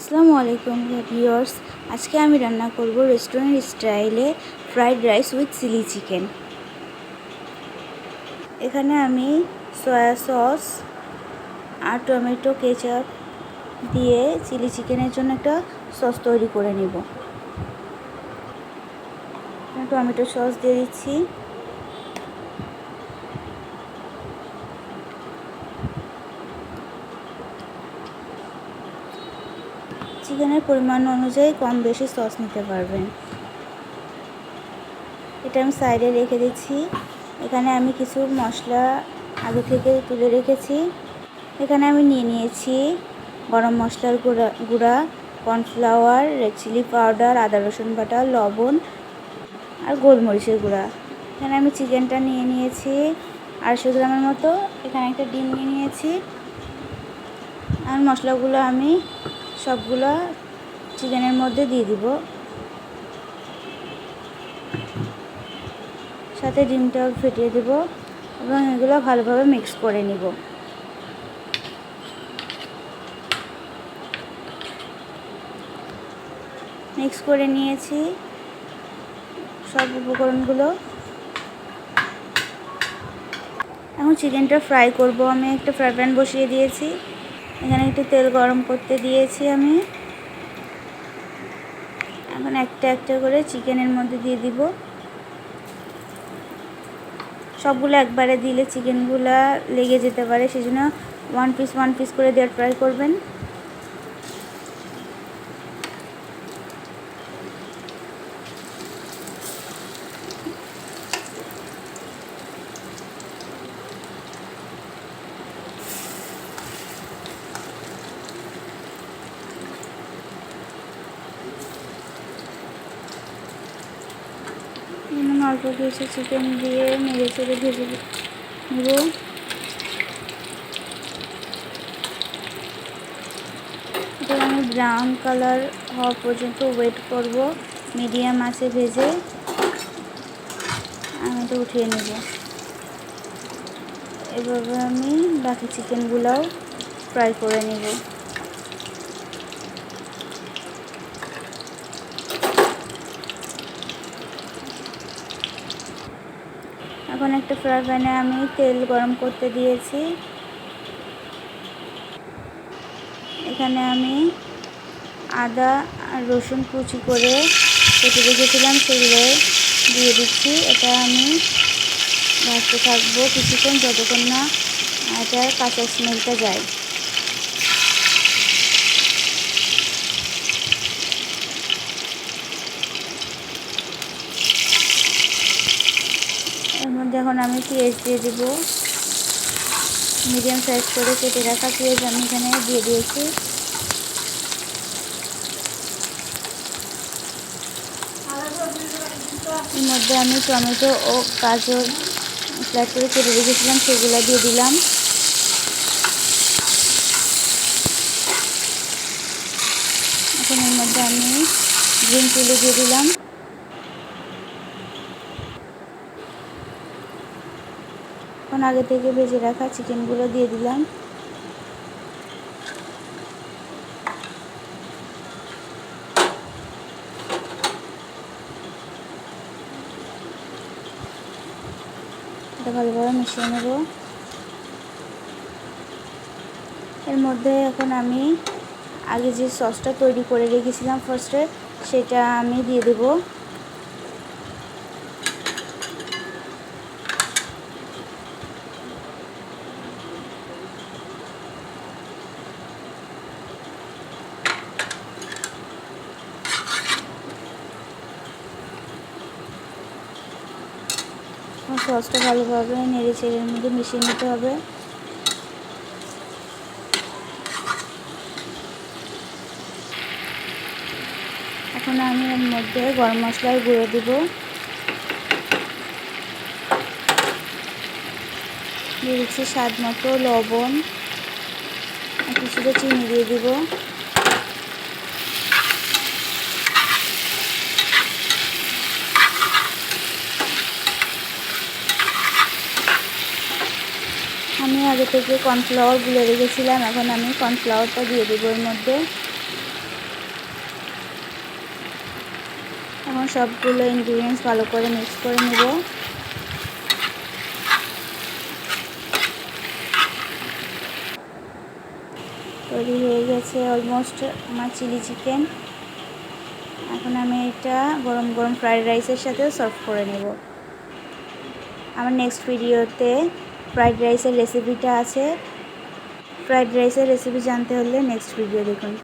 আসসালামু আলাইকুম ভিউয়ার্স। আজকে আমি রান্না করব রেস্টুরেন্ট স্টাইলে fried rice with chilli chicken. এখানে আমি সয়া সস আর টমেটো কেচাপ দিয়ে চিলি চিকেনের জন্য একটা সস তৈরি করে নেব। টমেটো সস দিয়ে দিচ্ছি, চিকেনের পরিমাণ অনুযায়ী কম বেশি সস নিতে পারবেন। এটা আমি সাইডে রেখে দিচ্ছি। এখানে আমি কিছু মশলা আগে থেকে তুলে রেখেছি। এখানে আমি নিয়েছি গরম মশলার গুঁড়া, কর্নফ্লাওয়ার, রেড চিলি পাউডার, আদা রসুন বাটা, লবণ আর গোলমরিচের গুঁড়া। এখানে আমি চিকেনটা নিয়েছি 250 গ্রামের মতো। এখানে একটা ডিম নিয়েছি আর মশলাগুলো আমি সবগুলো চিকেনের মধ্যে দিয়ে দিব, সাথে ডিমটাও ফেটিয়ে দেব এবং এগুলো ভালোভাবে মিক্স করে নিব। মিক্স করে নিয়েছি সব উপকরণগুলো। এখন চিকেনটা ফ্রাই করব। আমি একটা ফ্রাই প্যান বসিয়ে দিয়েছি। এখানে একটু তেল গরম করতে দিয়েছি আমি। এখন একটা একটা করে চিকেনের মধ্যে দিয়ে দিব। সবগুলো একবারে দিলে চিকেনগুলো লেগে যেতে পারে, সেজন্য ওয়ান পিস করে দেওয়ার ট্রাই করবেন। অল্প কিছু চিকেন দিয়ে নেড়ে চেড়ে ভেজে নেব। এটা আমি ব্রাউন কালার হওয়া পর্যন্ত ওয়েট করব। মিডিয়াম আঁচে ভেজে আমি এটা উঠিয়ে নেব। এভাবে আমি বাকি চিকেনগুলোও ফ্রাই করে নেব। এখন একটা ফ্রাই প্যানে আমি তেল গরম করতে দিয়েছি। এখানে আমি আদা আর রসুন কুচি করে কেটে রেখেছিলাম, সেগুলো দিয়ে দিচ্ছি। এটা আমি ভাজতে থাকবো কিছুক্ষণ, যতক্ষণ না এটার কাঁচা স্মেলটা যায়। এর মধ্যে এখন আমি পেঁয়াজ দিয়ে দেবো। মিডিয়াম সাইজ করে কেটে রাখা পেঁয়াজ আমি এখানে দিয়ে দিয়েছি। এর মধ্যে আমি টমেটো ও গাজর স্লাইড করে কেটে রেখেছিলাম, সেগুলো দিয়ে দিলাম। এখন এর মধ্যে আমি গ্রিন চিলি দিয়ে দিলাম। এখন আগে থেকে ভেজে রাখা চিকেনগুলো দিয়ে দিলাম। এটা ভালোভাবে মিশিয়ে নেব। এর মধ্যে এখন আমি আগে যে সসটা তৈরি করে রেখেছিলাম ফার্স্টে, সেটা আমি দিয়ে দেব। সসটা ভালোভাবে নেড়ে চেড়ে এর মধ্যে মিশিয়ে নিতে হবে। এখন আমি এর মধ্যে গরম মশলার গুঁড়ো দেব। দিয়ে দিচ্ছি স্বাদ মতো লবণ, কিছুটা চিনি দিয়ে দেব। আমি আগে থেকে কর্নফ্লাওয়ার গুলে রেখেছিলাম, এখন আমি কর্নফ্লাওয়ারটা দিয়ে দেবো এর মধ্যে। সবগুলো ইনগ্রিডিয়েন্টস ভালো করে মিক্স করে নেব। তৈরি হয়ে গেছে অলমোস্ট আমার চিলি চিকেন। এখন আমি এটা গরম গরম ফ্রাইড রাইসের সাথেও সার্ভ করে নেব। আমার নেক্সট ভিডিওতে ফ্রাইড রাইসের রেসিপিটা আছে। ফ্রাইড রাইসের রেসিপি জানতে হলে নেক্সট ভিডিও দেখুন।